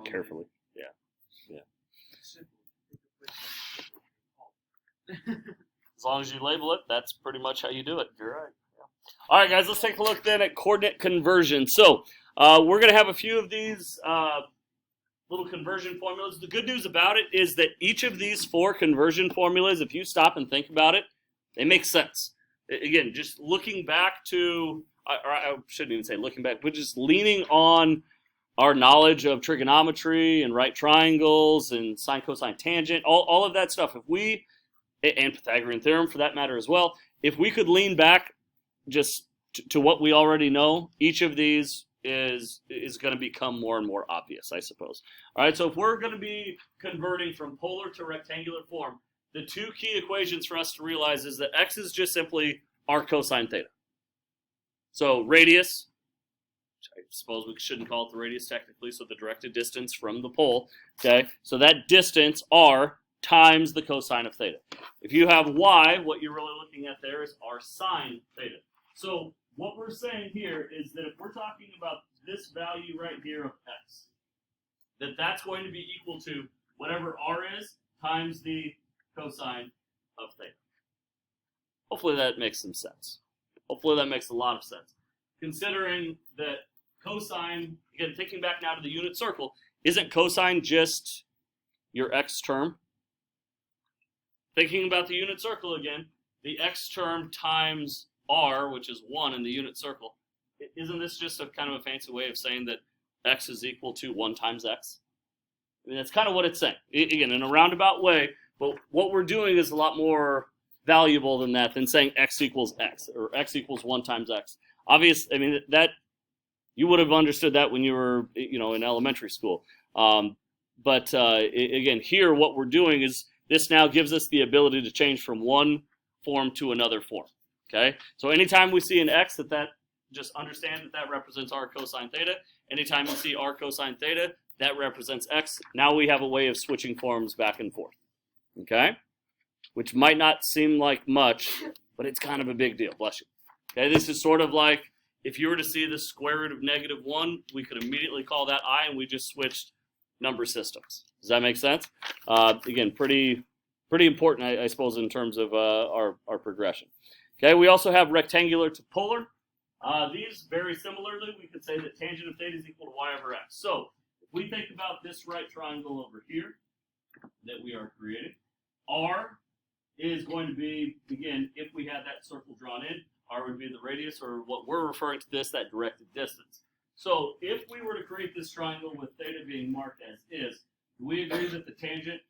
carefully. Yeah. As long as you label it, that's pretty much how you do it. You're right. Yeah. All right, guys, let's take a look then at coordinate conversion. So we're going to have a few of these little conversion formulas. The good news about it is that each of these 4 conversion formulas, if you stop and think about it, they make sense. Again, just looking back to, or I shouldn't even say looking back, but just leaning on our knowledge of trigonometry and right triangles and sine, cosine, tangent, all of that stuff. If we, and Pythagorean theorem for that matter as well, if we could lean back just to what we already know, each of these is going to become more and more obvious, I suppose. All right, so if we're going to be converting from polar to rectangular form, the 2 key equations for us to realize is that x is just simply arc cosine theta. So radius, which I suppose we shouldn't call it the radius technically, so the directed distance from the pole, okay? So that distance, r, times the cosine of theta. If you have y, what you're really looking at there is r sine theta. So what we're saying here is that if we're talking about this value right here of x, that's going to be equal to whatever r is times the cosine of theta. Hopefully that makes some sense. Hopefully that makes a lot of sense. Considering that cosine, again, thinking back now to the unit circle, isn't cosine just your x term? Thinking about the unit circle again, the x term times r, which is 1 in the unit circle, isn't this just a kind of a fancy way of saying that x is equal to 1 times x? I mean, that's kind of what it's saying. Again, in a roundabout way, but what we're doing is a lot more valuable than that, than saying x equals x, or x equals 1 times x. Obviously, I mean, that you would have understood that when you were, in elementary school. But again, here what we're doing is this now gives us the ability to change from one form to another form. Okay, so anytime we see an x, that just understand that represents r cosine theta. Anytime you see r cosine theta, that represents x. Now we have a way of switching forms back and forth. Okay, which might not seem like much, but it's kind of a big deal. Bless you. Okay, this is sort of like if you were to see the square root of -1, we could immediately call that I, and we just switched number systems. Does that make sense? Again, pretty important, I suppose, in terms of our progression. Okay, we also have rectangular to polar. These, very similarly, we could say that tangent of theta is equal to y over x. So, if we think about this right triangle over here that we are creating, r is going to be, again, if we had that circle drawn in, r would be the radius, or what we're referring to this, that directed distance. So, if we were to create this triangle with theta being marked as is, do we agree that the tangent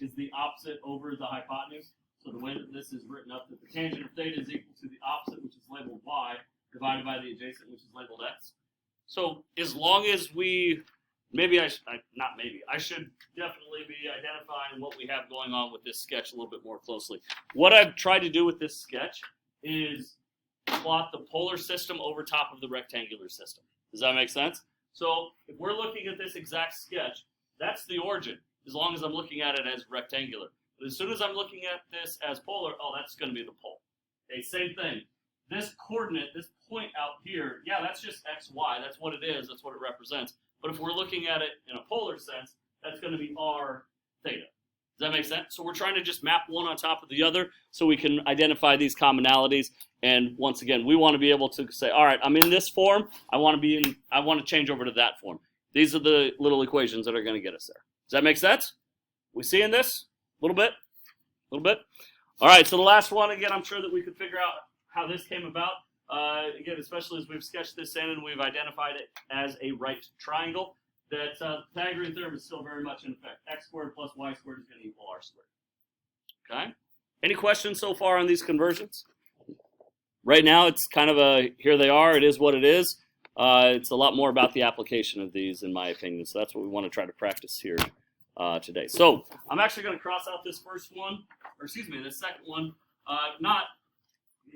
is the opposite over the hypotenuse? So the way that this is written up, that the tangent of theta is equal to the opposite, which is labeled y, divided by the adjacent, which is labeled x. So as long as we, I should definitely be identifying what we have going on with this sketch a little bit more closely. What I've tried to do with this sketch is plot the polar system over top of the rectangular system. Does that make sense? So if we're looking at this exact sketch, that's the origin, as long as I'm looking at it as rectangular. But as soon as I'm looking at this as polar, that's going to be the pole. Okay, same thing. This coordinate, this point out here, yeah, that's just x, y. That's what it is. That's what it represents. But if we're looking at it in a polar sense, that's going to be r theta. Does that make sense? So we're trying to just map one on top of the other so we can identify these commonalities. And once again, we want to be able to say, all right, I'm in this form. I want to change over to that form. These are the little equations that are going to get us there. Does that make sense? We seeing this? A little bit? All right, so the last one, again, I'm sure that we could figure out how this came about. Again, especially as we've sketched this in and we've identified it as a right triangle, that Pythagorean theorem is still very much in effect. X squared plus y squared is going to equal r squared. Okay? Any questions so far on these conversions? Right now, it's kind of here they are, it is what it is. It's a lot more about the application of these, in my opinion, so that's what we want to try to practice here today. So I'm actually going to cross out this first one, this second one.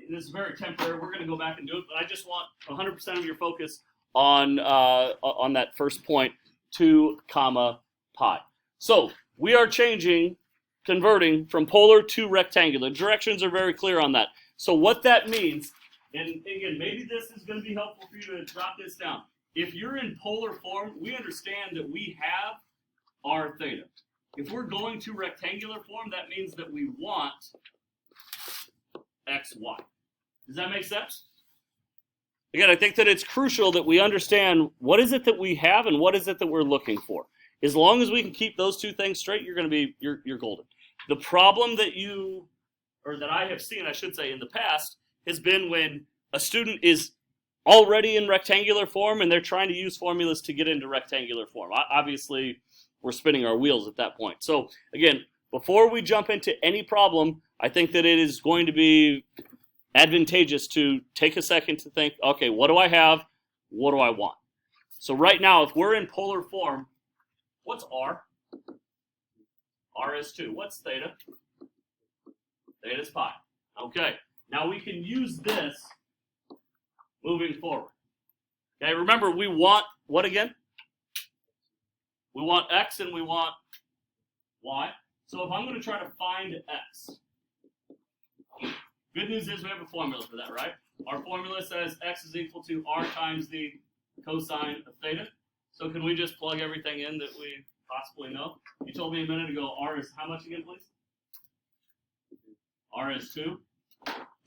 This is very temporary. We're going to go back and do it, but I just want 100% of your focus on that first point, 2 comma pi. So we are converting from polar to rectangular. Directions are very clear on that. So what that means, and again, maybe this is going to be helpful for you to jot this down. if you're in polar form, we understand that we have our theta. If we're going to rectangular form, that means that we want x, y. Does that make sense? Again, I think that it's crucial that we understand what is it that we have and what is it that we're looking for. As long as we can keep those two things straight, you're going to be you're golden. The problem that that I have seen, I should say, in the past, has been when a student is already in rectangular form and they're trying to use formulas to get into rectangular form. Obviously, we're spinning our wheels at that point. So again, before we jump into any problem, I think that it is going to be advantageous to take a second to think, okay, what do I have? What do I want? So right now, if we're in polar form, what's r? R is 2. What's theta? Theta is pi. Okay, now we can use this moving forward. Okay, remember we want what again? We want x and we want y. So if I'm going to try to find x, good news is we have a formula for that, right? Our formula says x is equal to r times the cosine of theta. So can we just plug everything in that we possibly know? You told me a minute ago r is how much again, please? R is 2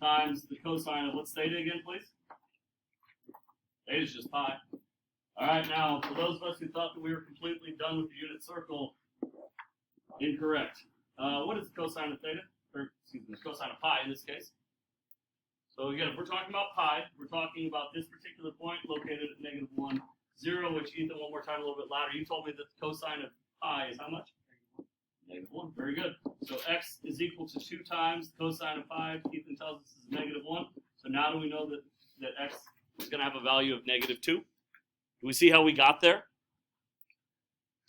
times the cosine of what's theta again, please? Theta is just pi. All right, now, for those of us who thought that we were completely done with the unit circle, incorrect. What is the cosine of theta? Or, excuse me, the cosine of pi in this case. So again, if we're talking about pi, we're talking about this particular point located at -1, 0, which Ethan, one more time, a little bit louder. You told me that the cosine of pi is how much? -1. Very good. So x is equal to 2 times the cosine of pi. Ethan tells us this is -1. So now do we know that x is going to have a value of -2? Do we see how we got there?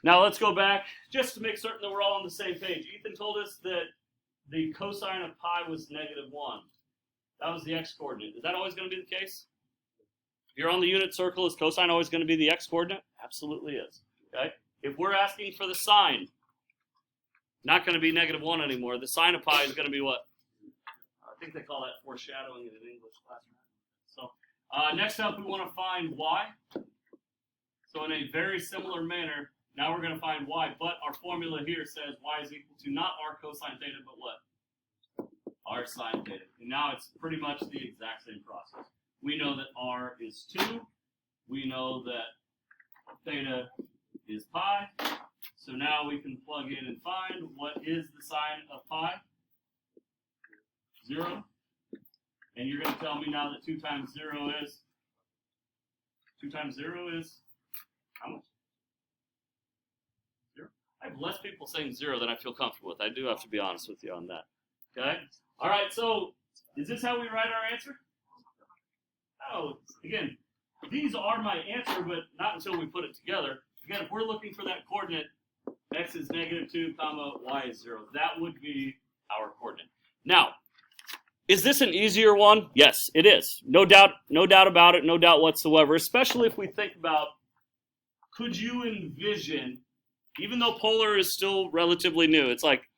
Now let's go back just to make certain that we're all on the same page. Ethan told us that the cosine of pi was -1. That was the x-coordinate. Is that always going to be the case? If you're on the unit circle, is cosine always going to be the x-coordinate? Absolutely is. Okay. If we're asking for the sine, not going to be -1 anymore. The sine of pi is going to be what? I think they call that foreshadowing in an English classroom. So next up, we want to find y. So in a very similar manner, now we're going to find y, but our formula here says y is equal to not r cosine theta, but what? R sine theta. And now it's pretty much the exact same process. We know that r is 2. We know that theta is pi. So now we can plug in and find what is the sine of pi? 0. And you're going to tell me now that 2 times 0 is? 2 times 0 is how much? 0. I have less people saying 0 than I feel comfortable with. I do have to be honest with you on that. Okay? All right, so is this how we write our answer? Oh, again, these are my answer, but not until we put it together. Again, if we're looking for that coordinate, x is -2, y is 0. That would be our coordinate. Now, is this an easier one? Yes, it is. No doubt about it, no doubt whatsoever, especially if we think about, could you envision, even though polar is still relatively new, it's like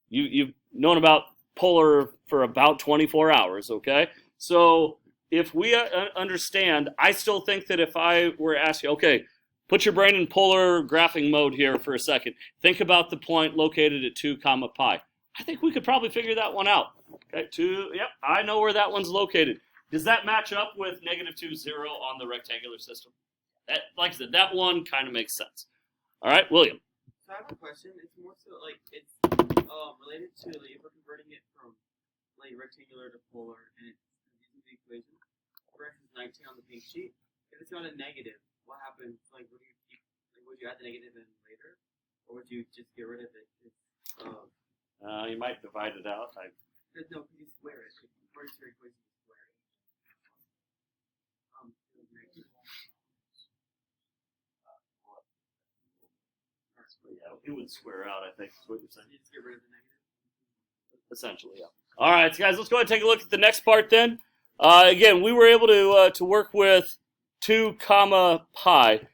you've known about polar for about 24 hours, okay? So if we understand, I still think that if I were asking, okay, put your brain in polar graphing mode here for a second. Think about the point located at 2, pi. I think we could probably figure that one out. Okay, 2, yep, I know where that one's located. Does that match up with -2, 0 on the rectangular system? That, like I said, that one kind of makes sense. All right, William. So I have a question. It's more so like it's related to like, if we're converting it from like rectangular to polar, and it's using the equation. For x is 19 on the pink sheet. If it's got a negative, what happens? Like, would you keep? Like, would you add the negative in later, or would you just get rid of it? You might divide it out. No, can you square it? According to your equation, you square it. Yeah, it would square out, I think, is what you're saying. You just get rid of the negative? Essentially, yeah. All right, so guys, let's go ahead and take a look at the next part then. Again, we were able to work with 2, pi.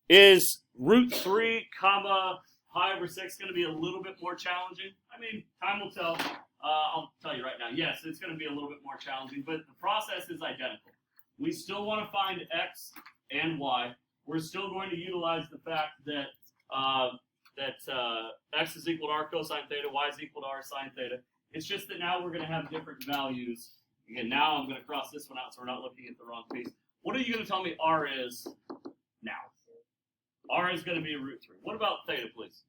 Is root 3, pi over 6 going to be a little bit more challenging? I mean, time will tell. I'll tell you right now, yes, it's going to be a little bit more challenging, but the process is identical. We still want to find x and y. We're still going to utilize the fact that x is equal to r cosine theta, y is equal to r sine theta. It's just that now we're going to have different values. Again, now I'm going to cross this one out so we're not looking at the wrong piece. What are you going to tell me r is now? R is going to be root 3. What about theta, please?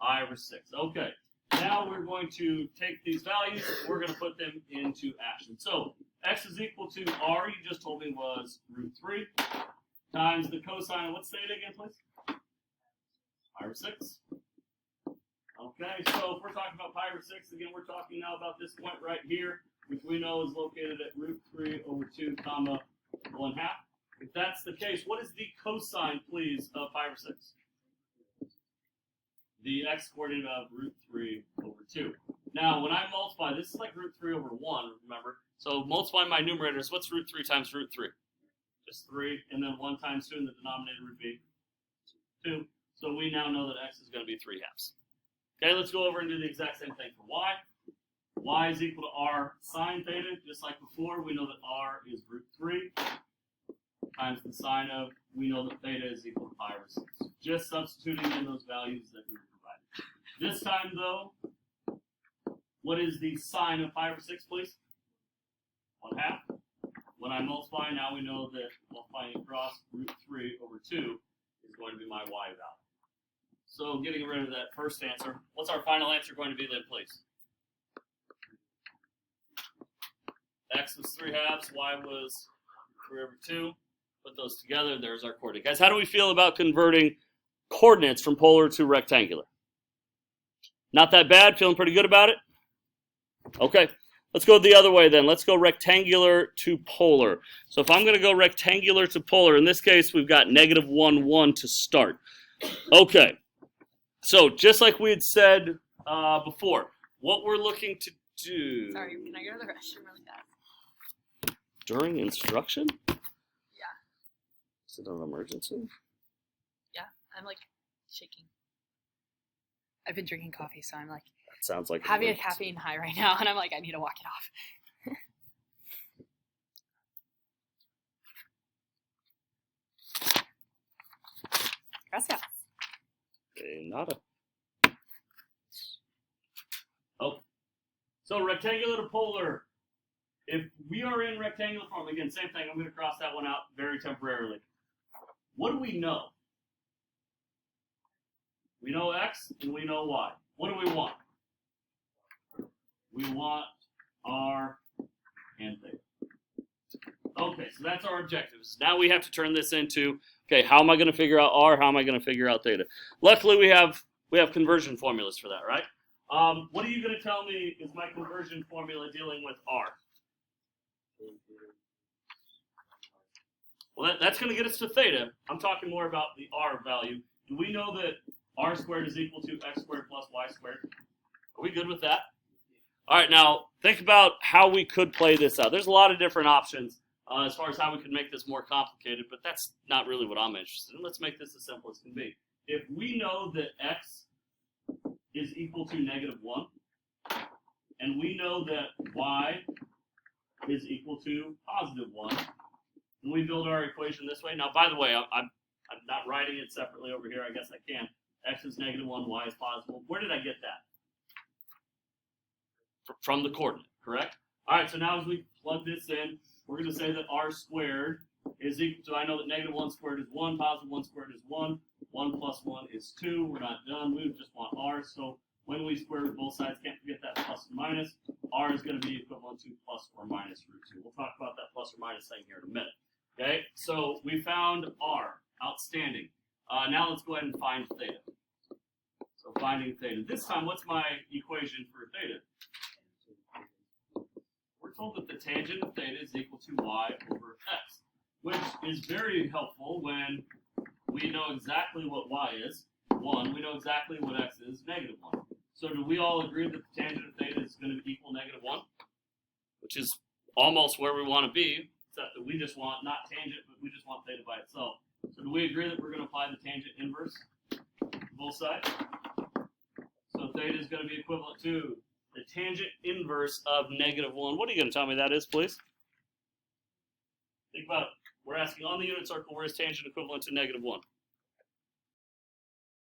I over 6. Okay. Now we're going to take these values and we're going to put them into action. So x is equal to r, you just told me was root 3, times the cosine. What's theta again, please? Pi over 6. Okay, so if we're talking about pi over 6, again, we're talking now about this point right here, which we know is located at root 3 over 2 comma 1/2. If that's the case, what is the cosine, please, of pi over 6? The x coordinate of root 3 over 2. Now, when I multiply, this is like root 3 over 1, remember? So multiply my numerators. What's root 3 times root 3? Just 3, and then 1 times 2 in the denominator would be 2. So we now know that x is going to be 3/2. Okay, let's go over and do the exact same thing for y. Y is equal to r sine theta. Just like before, we know that r is root 3 times the sine of, we know that theta is equal to pi over 6. Just substituting in those values that we were provided. This time, though, what is the sine of pi over 6, please? 1/2. When I multiply, now we know that multiplying across root 3 over 2 is going to be my y value. So getting rid of that first answer, what's our final answer going to be then, please? X was 3/2, y was 3 over 2. Put those together, there's our coordinate. Guys, how do we feel about converting coordinates from polar to rectangular? Not that bad? Feeling pretty good about it? Okay, let's go the other way then. Let's go rectangular to polar. So if I'm going to go rectangular to polar, in this case, we've got -1, 1 to start. Okay, so just like we had said before, what we're looking to do... Sorry, can I go to the restroom really fast? During instruction? Yeah. Is it an emergency? Yeah, I'm like shaking. I've been drinking coffee, so I'm like That sounds like having a caffeine high right now, and I'm like, I need to walk it off. Gracias. Okay, nada. Oh. So rectangular to polar. If we are in rectangular form, again, same thing. I'm going to cross that one out very temporarily. What do we know? We know x and we know y. What do we want? We want r and theta. Okay, so that's our objectives. Now we have to turn this into, okay, how am I going to figure out r? How am I going to figure out theta? Luckily, we have conversion formulas for that, right? What are you going to tell me is my conversion formula dealing with r? Well, that's going to get us to theta. I'm talking more about the r value. Do we know that r squared is equal to x squared plus y squared? Are we good with that? All right, now think about how we could play this out. There's a lot of different options as far as how we could make this more complicated, but that's not really what I'm interested in. Let's make this as simple as can be. If we know that x is equal to -1, and we know that y is equal to +1, and we build our equation this way. Now, by the way, I'm not writing it separately over here. I guess I can. X is -1, y is +1. Where did I get that? From the coordinate, correct? All right, so now as we plug this in, we're going to say that r squared is equal to, I know that -1 squared is 1, +1 squared is 1, 1 plus 1 is 2. We're not done. We just want r, so when we square root both sides, can't forget that plus or minus. R is going to be equivalent to plus or minus root 2. We'll talk about that plus or minus thing here in a minute. Okay, so we found r. Outstanding. Now let's go ahead and find theta. So finding theta. This time, what's my equation for theta? We're told that the tangent of theta is equal to y over x, which is very helpful when we know exactly what y is, 1. We know exactly what x is, -1. So do we all agree that the tangent of theta is going to equal -1? Which is almost where we want to be, except that we just want, not tangent, but we just want theta by itself. So do we agree that we're going to apply the tangent inverse to both sides? So theta is going to be equivalent to the tangent inverse of -1. What are you going to tell me that is, please? Think about it. We're asking on the unit circle where is tangent equivalent to -1?